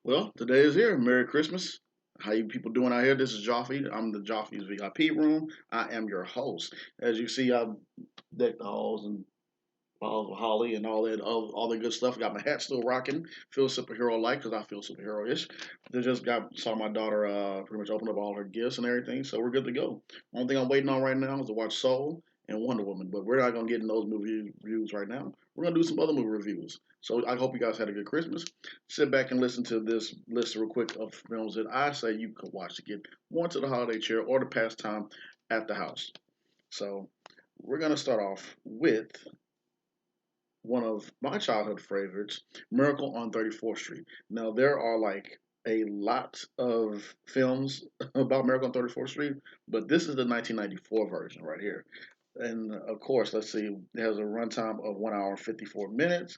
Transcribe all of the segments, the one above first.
Well, today is here. Merry Christmas. How you people doing out here? This is Joffy. I'm the Joffy's VIP room. I am your host. As you see, I've decked the halls and balls of holly and all the good stuff. Got my hat still rocking. Feel superhero like because I feel superhero ish. They just got saw my daughter pretty much open up all her gifts and everything, so we're good to go. Only thing I'm waiting on right now is to watch Soul and Wonder Woman, but we're not gonna get in those movie reviews right now. We're gonna do some other movie reviews. So I hope you guys had a good Christmas. Sit back and listen to this list real quick of films that I say you could watch to get more to the holiday cheer or the pastime at the house. So we're gonna start off with one of my childhood favorites, Miracle on 34th Street. Now, there are like a lot of films about Miracle on 34th Street, but this is the 1994 version right here. And of course, let's see, it has a runtime of 1 hour and 54 minutes.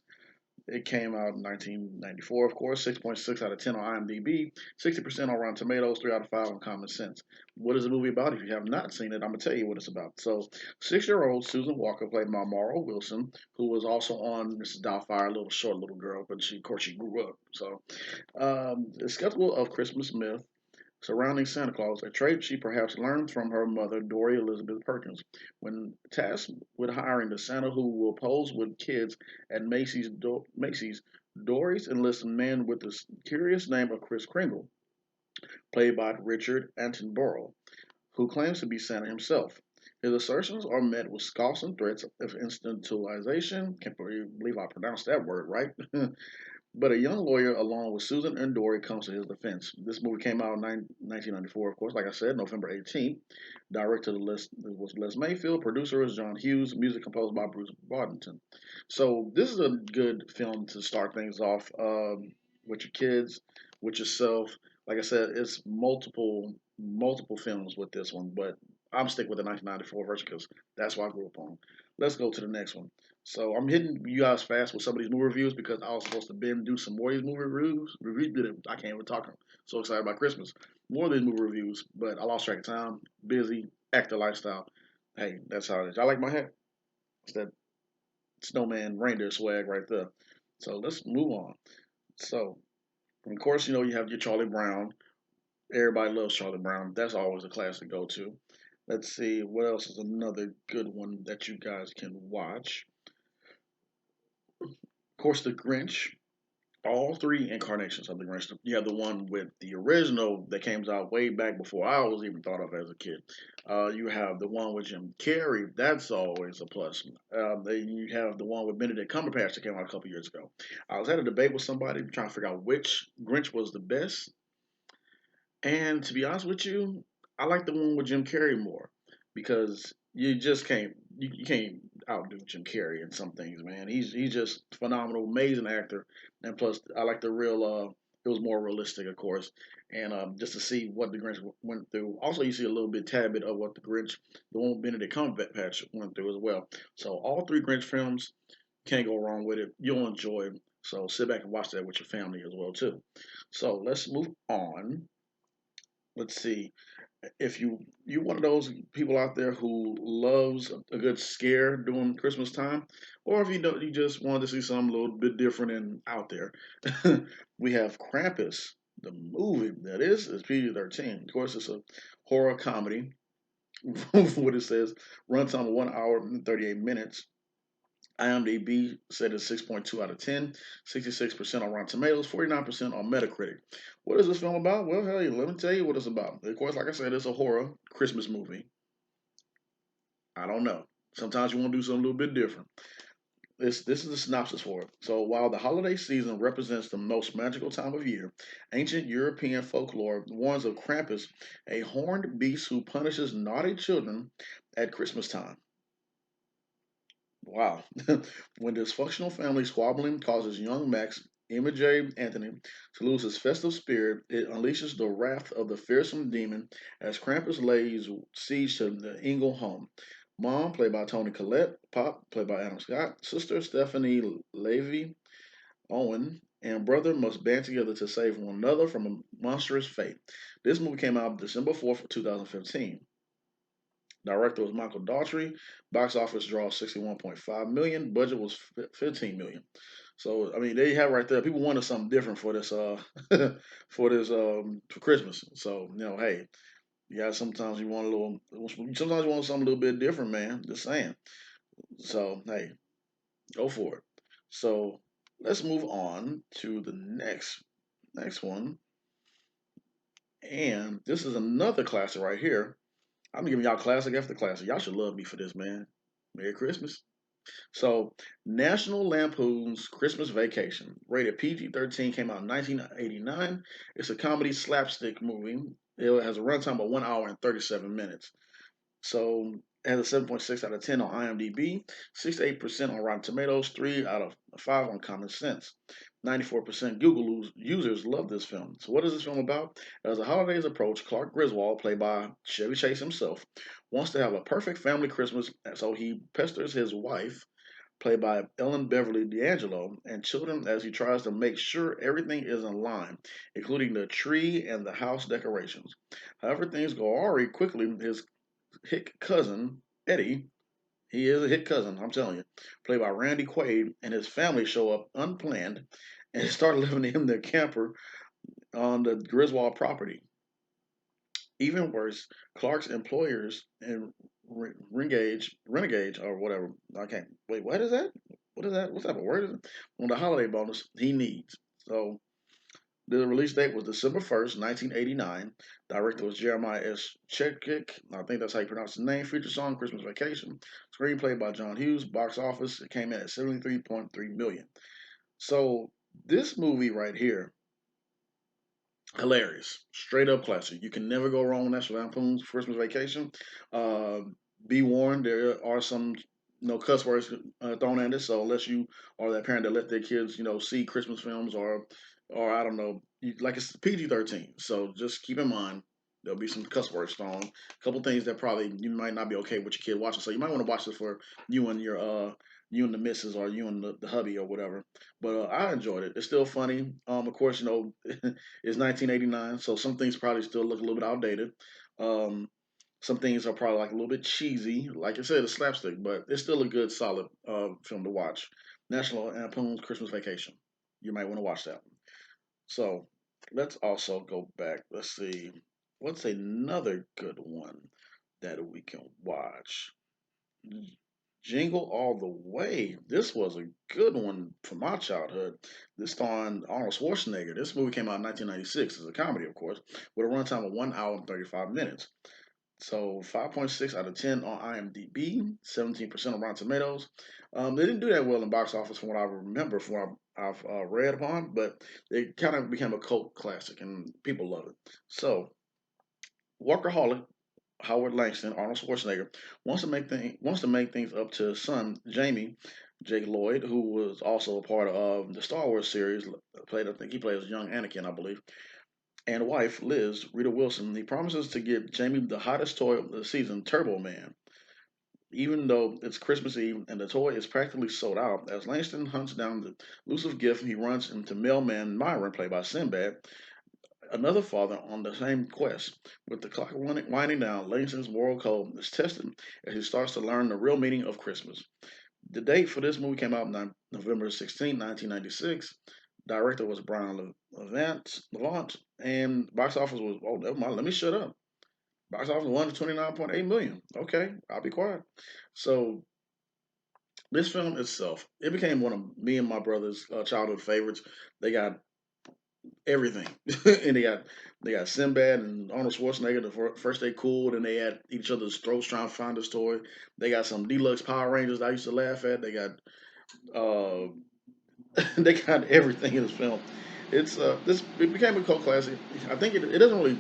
It came out in 1994, of course, 6.6 out of 10 on IMDb, 60% on Rotten Tomatoes, 3 out of 5 on Common Sense. What is the movie about? If you have not seen it, I'm going to tell you what it's about. So, 6-year-old Susan Walker, played by Mara Wilson, who was also on Mrs. Doubtfire, a little short little girl, but of course, she grew up. So, the schedule of Christmas myth surrounding Santa Claus, a trait she perhaps learned from her mother, Dory Elizabeth Perkins. When tasked with hiring the Santa who will pose with kids at Macy's, Dory enlists a man with the curious name of Kris Kringle, played by Richard Attenborough, who claims to be Santa himself. His assertions are met with scoffs and threats of institutionalization. Can't believe I pronounced that word right. But a young lawyer, along with Susan and Dory, comes to his defense. This movie came out in 1994, of course, like I said, November 18th. Director was Les Mayfield. Producer is John Hughes. Music composed by Bruce Boddington. So this is a good film to start things off with your kids, with yourself. Like I said, it's multiple films with this one, but I'm sticking with the 1994 version because that's what I grew up on. Let's go to the next one. So I'm hitting you guys fast with some of these movie reviews because I was supposed to been do some more of these movie reviews. I can't even talk. I'm so excited about Christmas. More of these movie reviews, but I lost track of time. Busy, actor lifestyle. Hey, that's how it is. I like my hat. It's that snowman reindeer swag right there. So let's move on. So, of course, you have your Charlie Brown. Everybody loves Charlie Brown. That's always a classic go to. Let's see what else is another good one that you guys can watch. Of course, The Grinch. All three incarnations of the Grinch. You have the one with the original that came out way back before I was even thought of as a kid. You have the one with Jim Carrey. That's always a plus. Then you have the one with Benedict Cumberbatch that came out a couple years ago. I was at a debate with somebody trying to figure out which Grinch was the best. And to be honest with you, I like the one with Jim Carrey more because you just can't you can't outdo Jim Carrey in some things, man. He's just phenomenal, amazing actor, and plus I like the real. It was more realistic, of course, and just to see what the Grinch went through. Also, you see a little bit, tad bit of what the one with Benedict Cumberbatch went through as well. So all three Grinch films can't go wrong with it. You'll enjoy it. So sit back and watch that with your family as well too. So let's move on. Let's see, if you one of those people out there who loves a good scare during Christmas time, or if you don't, you just want to see something a little bit different and out there, we have Krampus, the movie that is PG-13. Of course, it's a horror comedy. What it says, runtime of 1 hour and 38 minutes. IMDb said it's 6.2 out of 10, 66% on Rotten Tomatoes, 49% on Metacritic. What is this film about? Well, hey, let me tell you what it's about. Of course, like I said, it's a horror Christmas movie. I don't know. Sometimes you want to do something a little bit different. This is the synopsis for it. So while the holiday season represents the most magical time of year, ancient European folklore warns of Krampus, a horned beast who punishes naughty children at Christmas time. Wow. When dysfunctional family squabbling causes young Max, J. Anthony, to lose his festive spirit, it unleashes the wrath of the fearsome demon as Krampus lays siege to the Ingle home. Mom, played by Tony Collette, Pop, played by Adam Scott, sister Stephanie Levy Owen, and brother must band together to save one another from a monstrous fate. This movie came out December 4th, 2015. Director was Michael Daughtry. Box office draw 61.5 million. Budget was 15 million. So I mean, there you have it right there. People wanted something different for this for Christmas. So hey, yeah, sometimes you want a little, sometimes you want something a little bit different, man. Just saying. So hey, go for it. So let's move on to the next one, and this is another classic right here. I'm giving y'all classic after classic. Y'all should love me for this, man. Merry Christmas. So, National Lampoon's Christmas Vacation, rated PG-13, came out in 1989. It's a comedy slapstick movie. It has a runtime of 1 hour and 37 minutes. So, it has a 7.6 out of 10 on IMDb, 68% on Rotten Tomatoes, 3 out of 5 on Common Sense. 94% Google users love this film. So, what is this film about? As the holidays approach, Clark Griswold, played by Chevy Chase himself, wants to have a perfect family Christmas, so he pesters his wife, played by Ellen Beverly D'Angelo, and children as he tries to make sure everything is in line, including the tree and the house decorations. However, things go awry quickly. His hick cousin, Eddie, he is a hit cousin, I'm telling you, played by Randy Quaid, and his family show up unplanned and start living in their camper on the Griswold property. Even worse, Clark's employers and renegade or whatever. I can't wait. What is that? What is that? What's that? A word? Is it? On the holiday bonus he needs. So the release date was December 1st, 1989. Director was Jeremiah S. Chekik. I think that's how you pronounce the name. Feature song Christmas Vacation. Screenplay by John Hughes. Box office it came in at 73.3 million. So this movie right here, hilarious, straight up classic. You can never go wrong with National Lampoon's Christmas Vacation. Uh, be warned, there are some cuss words thrown at it. So unless you are that parent that let their kids see Christmas films or I don't know, like it's PG-13. So just keep in mind there'll be some cuss words thrown. A couple things that probably you might not be okay with your kid watching. So you might want to watch this for you and your you and the missus or you and the hubby or whatever. But I enjoyed it. It's still funny. Of course, it's 1989, so some things probably still look a little bit outdated. Um, some things are probably like a little bit cheesy. Like I said, it's slapstick, but it's still a good, solid film to watch. National Lampoon's Christmas Vacation. You might want to watch that. So let's also go back. Let's see. What's another good one that we can watch? Jingle All the Way. This was a good one from my childhood. This starring Arnold Schwarzenegger. This movie came out in 1996. It's a comedy, of course, with a runtime of 1 hour and 35 minutes. So 5.6 out of 10 on IMDb, 17% on Rotten Tomatoes. They didn't do that well in box office from what I remember, from what I've read upon, but it kind of became a cult classic and people love it. So, Workaholic Howard Langston, Arnold Schwarzenegger, wants to make things up to his son Jamie, Jake Lloyd, who was also a part of the Star Wars series. I think he played as young Anakin, I believe, and wife Liz Rita Wilson. He promises to get Jamie the hottest toy of the season, Turbo Man. Even though it's Christmas Eve and the toy is practically sold out, as Langston hunts down the elusive gift, he runs into mailman Myron, played by Sinbad, another father on the same quest. With the clock winding down, Langston's moral code is tested as he starts to learn the real meaning of Christmas. The date for this movie came out November 16, 1996. Director was Brian Levant, and box office was, oh, never mind, let me shut up. Box office 129.8 million. Okay, I'll be quiet. So this film itself, it became one of me and my brother's childhood favorites. They got everything, and they got Sinbad and Arnold Schwarzenegger. First they cool, then they had each other's throats trying to find a story. They got some deluxe Power Rangers that I used to laugh at. They got uh, they got everything in this film. It became a cult classic. I think it doesn't really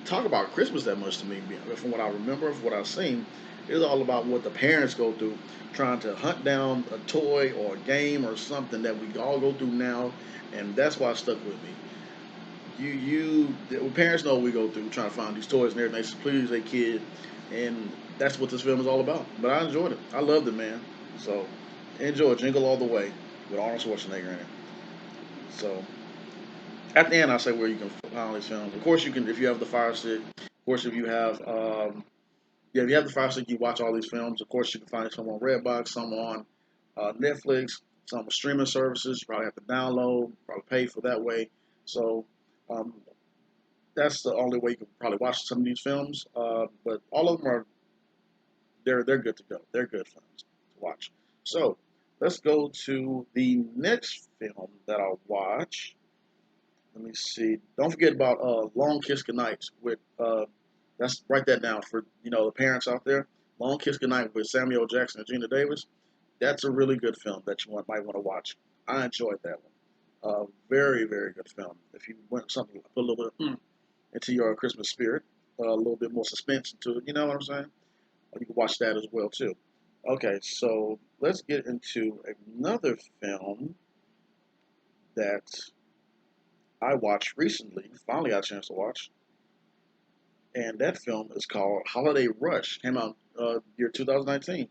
talk about Christmas that much to me, from what I remember, from what I've seen. It's all about what the parents go through, trying to hunt down a toy or a game or something that we all go through now, and that's why it stuck with me. Parents know what we go through trying to find these toys and everything to please their kid, and that's what this film is all about. But I enjoyed it. I loved it, man. So enjoy Jingle All the Way with Arnold Schwarzenegger in it. So at the end, I'll say where you can find these films. Of course, you can if you have the Fire Stick. Of course, if you have yeah, if you have the Fire Stick, you watch all these films. Of course, you can find some on Redbox, some on Netflix. Some streaming services you probably have to download, probably pay for that way. So um, that's the only way you can probably watch some of these films. But all of them are they're good to go. They're good films to watch. So let's go to the next film that I'll watch. Let me see. Don't forget about Long Kiss Goodnight with that's write that down for the parents out there. Long Kiss Goodnight with Samuel L. Jackson and Gina Davis. That's a really good film that might want to watch. I enjoyed that one. Very very good film. If you want something put a little bit into your Christmas spirit, a little bit more suspense into it. You know what I'm saying? You can watch that as well too. Okay, so let's get into another film that I watched recently. Finally got a chance to watch, and that film is called Holiday Rush. Came out year 2019.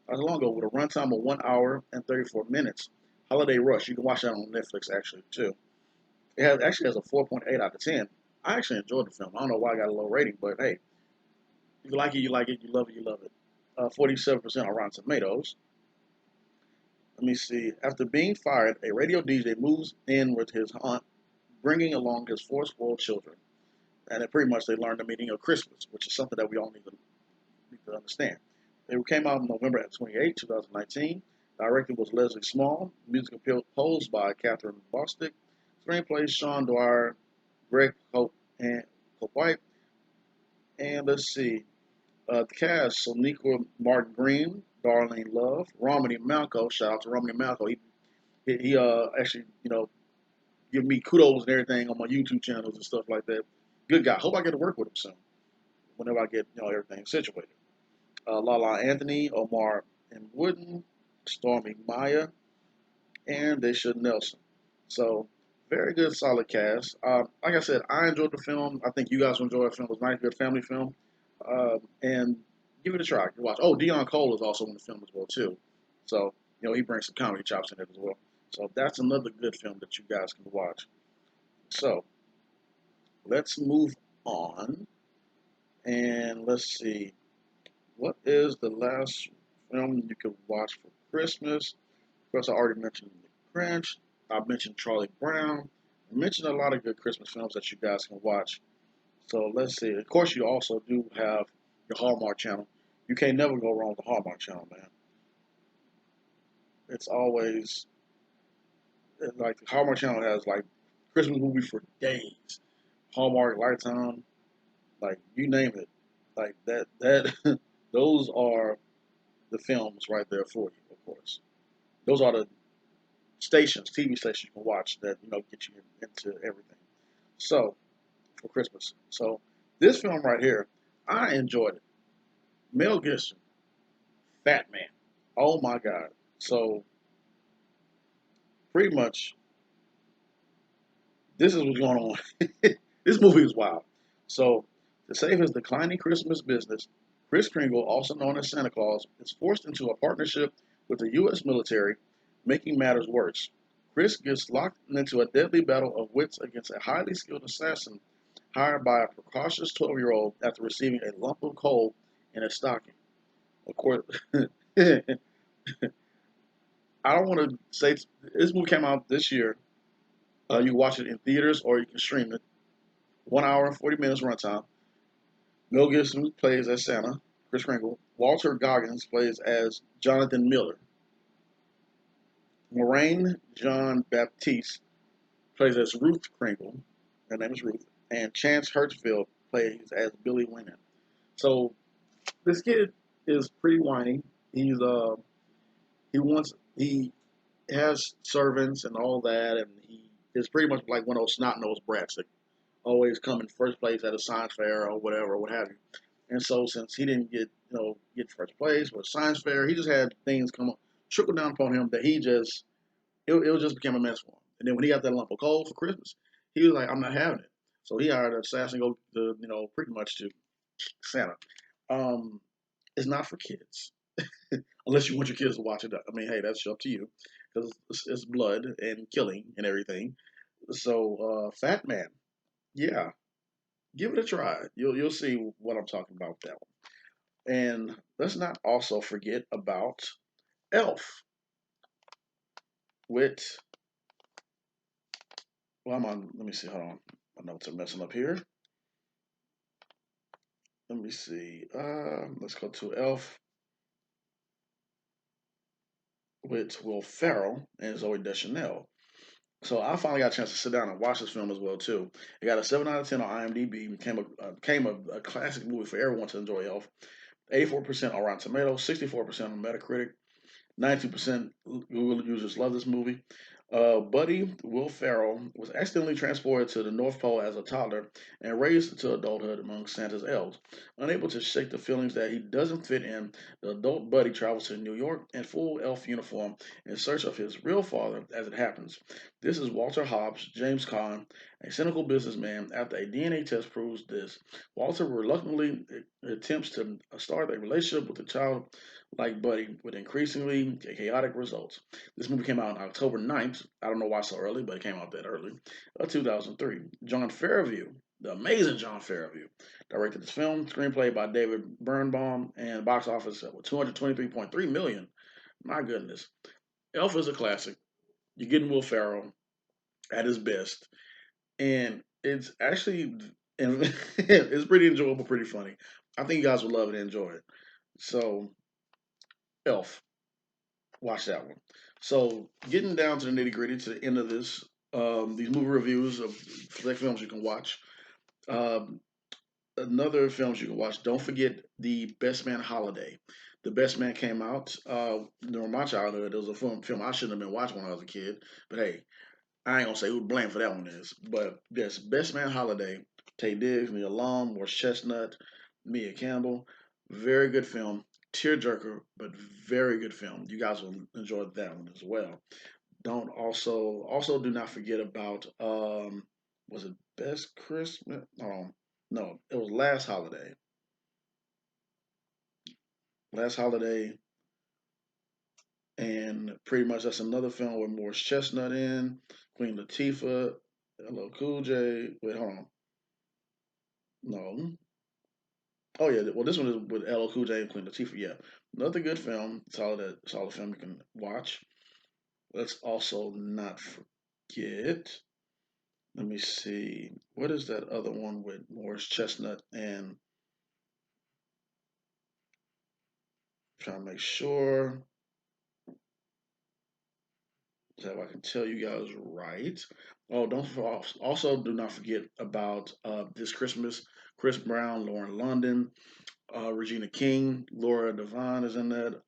Not too long ago, with a runtime of 1 hour and 34 minutes. Holiday Rush. You can watch that on Netflix actually too. Actually has a 4.8 out of 10. I actually enjoyed the film. I don't know why I got a low rating, but hey, you like it, you like it. You love it, you love it. 47% on Rotten Tomatoes. Let me see. After being fired, a radio DJ moves in with his aunt, bringing along his four spoiled children. And it pretty much they learn the meaning of Christmas, which is something that we all need to understand. It came out on November 28, 2019. Directed was Leslie Small. Music composed by Catherine Bostic. Screenplay Sean Dwyer, Greg Hope, and Hope White. And let's see. The cast: Sonequa Martin Green, Darlene Love, Romany Malco. Shout out to Romany Malco. He actually give me kudos and everything on my YouTube channels and stuff like that. Good guy. Hope I get to work with him soon. Whenever I get everything situated. Lala Anthony, Omar and Wooden, Stormy Maya, and Desha Nelson. So very good, solid cast. Like I said, I enjoyed the film. I think you guys will enjoy the film. It was a nice, good family film, and give it a try. You watch. Oh, Dion Cole is also in the film as well too. So he brings some comedy chops in it as well. So that's another good film that you guys can watch. So let's move on and let's see. What is the last film you could watch for Christmas? Of course, I already mentioned The Grinch. I mentioned Charlie Brown. I mentioned a lot of good Christmas films that you guys can watch. So let's see. Of course, you also do have your Hallmark channel. You can't never go wrong with the Hallmark channel, man. It's always like the Hallmark channel has like Christmas movies for days. Hallmark, Lifetime, like you name it. Like that those are the films right there for you, of course. Those are the stations, TV stations you can watch that get you into everything. So for Christmas, so this film right here, I enjoyed it. Mel Gibson, Fat Man. Oh my God! So pretty much, this is what's going on. This movie is wild. So to save his declining Christmas business, Chris Kringle, also known as Santa Claus, is forced into a partnership with the U.S. military, making matters worse. Chris gets locked into a deadly battle of wits against a highly skilled assassin hired by a precocious 12-year-old after receiving a lump of coal in his stocking. Of course, I don't want to say this movie came out this year. You can watch it in theaters or you can stream it. 1 hour and 40 minutes runtime. Mel Gibson plays as Santa, Chris Kringle. Walter Goggins plays as Jonathan Miller. Moraine John Baptiste plays as Ruth Kringle. Her name is Ruth. And Chance Hertzfeld plays as Billy Winnan. So this kid is pretty whiny. He has servants and all that, and he is pretty much like one of those snot nosed brats that always come in first place at a science fair or whatever, or what have you. And so since he didn't get first place for a science fair, he just had things come trickle down upon him that it just became a mess for him. And then when he got that lump of coal for Christmas, he was like, I'm not having it. So he hired an assassin to go to pretty much to Santa. Um, it's not for kids unless you want your kids to watch it. I mean, hey, that's up to you because it's blood and killing and everything. So, Fat Man, yeah, give it a try. You'll see what I'm talking about with that one. And let's not also forget about Elf. with, well, I'm on, let me see, hold on. My notes are messing up here. Let me see. Let's go to Elf with Will Ferrell and Zoe Deschanel. So I finally got a chance to sit down and watch this film as well too. It got a 7 out of 10 on IMDb. Became a classic movie for everyone to enjoy. Elf. 84% on Rotten Tomatoes, 64% on Metacritic. 92% Google users love this movie. Buddy Will Ferrell was accidentally transported to the North Pole as a toddler and raised to adulthood among Santa's elves. Unable to shake the feelings that he doesn't fit in, the adult Buddy travels to New York in full elf uniform in search of his real father as it happens. This is Walter Hobbs, James Caan, a cynical businessman. After a DNA test proves this, Walter reluctantly attempts to start a relationship with the child like Buddy, with increasingly chaotic results. This movie came out on October 9th. I don't know why so early, but it came out that early. 2003. John Fairview, the amazing John Fairview, directed this film. Screenplay by David Birnbaum, and box office with 223.3 million. My goodness. Elf is a classic. You're getting Will Ferrell at his best. And it's actually and it's pretty enjoyable, pretty funny. I think you guys will love it and enjoy it. So, Elf. Watch that one. So, getting down to the nitty gritty, to the end of this, these movie reviews of flick films you can watch. Um, Another films you can watch. Don't forget the Best Man Holiday. The Best Man came out during my childhood. It was a film I shouldn't have been watching when I was a kid. But hey, I ain't gonna say who to blame for that one is. But yes, Best Man Holiday. Tay Diggs, Neil Long, Morris Chestnut, Mia Campbell. Very good film. Tearjerker, but very good film. You guys will enjoy that one as well. Don't also do not forget about was it Best Christmas? No, it was Last Holiday, and pretty much that's another film with Morris Chestnut in, Queen Latifah, Hello Cool J. Wait, hold on. No. Oh yeah, well this one is with LL Cool J and Queen Latifah. Yeah, another good film. Solid film you can watch. Let's also not forget. Let me see. What is that other one with Morris Chestnut and trying to make sure that I can tell you guys right. Oh, don't also do not forget about this Christmas. Chris Brown, Lauren London, Regina King, Laura Devine is in that.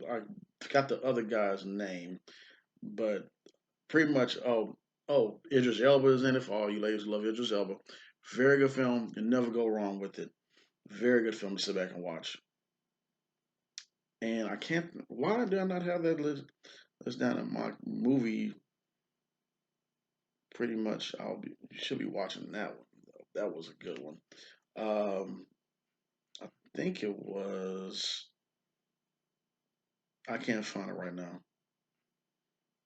I forgot the other guy's name, but pretty much. Idris Elba is in it for all you ladies who love Idris Elba. Very good film. You never go wrong with it. Very good film to sit back and watch. And I can't. Why did I not have that list? That's down in my movie. Pretty much, you should be watching that one. That was a good one. Um, I think it was. I can't find it right now.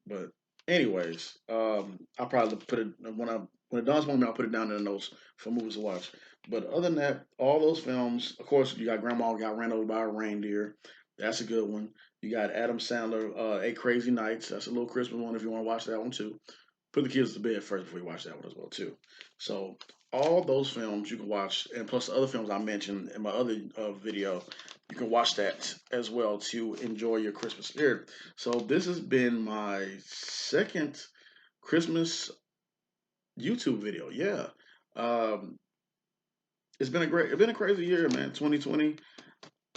But anyways, I'll probably put it when it dawns on me. I'll put it down in the notes for movies to watch. But other than that, all those films. Of course, you got Grandma got ran over by a reindeer. That's a good one. You got Adam Sandler, Eight Crazy Nights. That's a little Christmas one if you want to watch that one too. Put the kids to bed first before you watch that one as well too. So all those films you can watch, and plus the other films I mentioned in my other video, you can watch that as well to enjoy your Christmas spirit. So this has been my second Christmas YouTube video. Yeah, um, it's been a crazy year, man. 2020.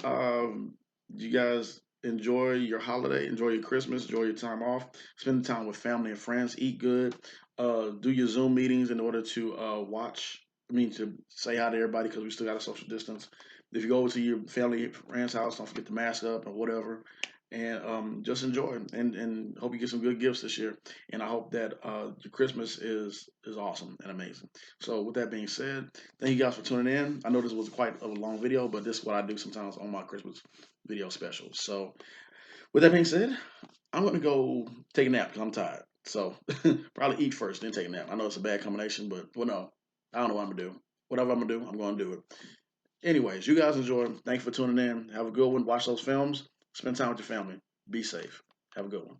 Um, you guys enjoy your holiday, enjoy your Christmas, enjoy your time off. Spend time with family and friends. Eat good. Do your Zoom meetings in order to watch. I mean, to say hi to everybody because we still got a social distance. If you go over to your family friend's house, don't forget to mask up or whatever. And just enjoy and hope you get some good gifts this year. And I hope that your Christmas is awesome and amazing. So with that being said, thank you guys for tuning in. I know this was quite a long video, but this is what I do sometimes on my Christmas video specials. So with that being said, I'm gonna go take a nap because I'm tired. So probably eat first, then take a nap. I know it's a bad combination, but well, no, I don't know what I'm gonna do. Whatever I'm gonna do, I'm gonna do it. Anyways, you guys enjoy. Thanks for tuning in. Have a good one. Watch those films. Spend time with your family. Be safe. Have a good one.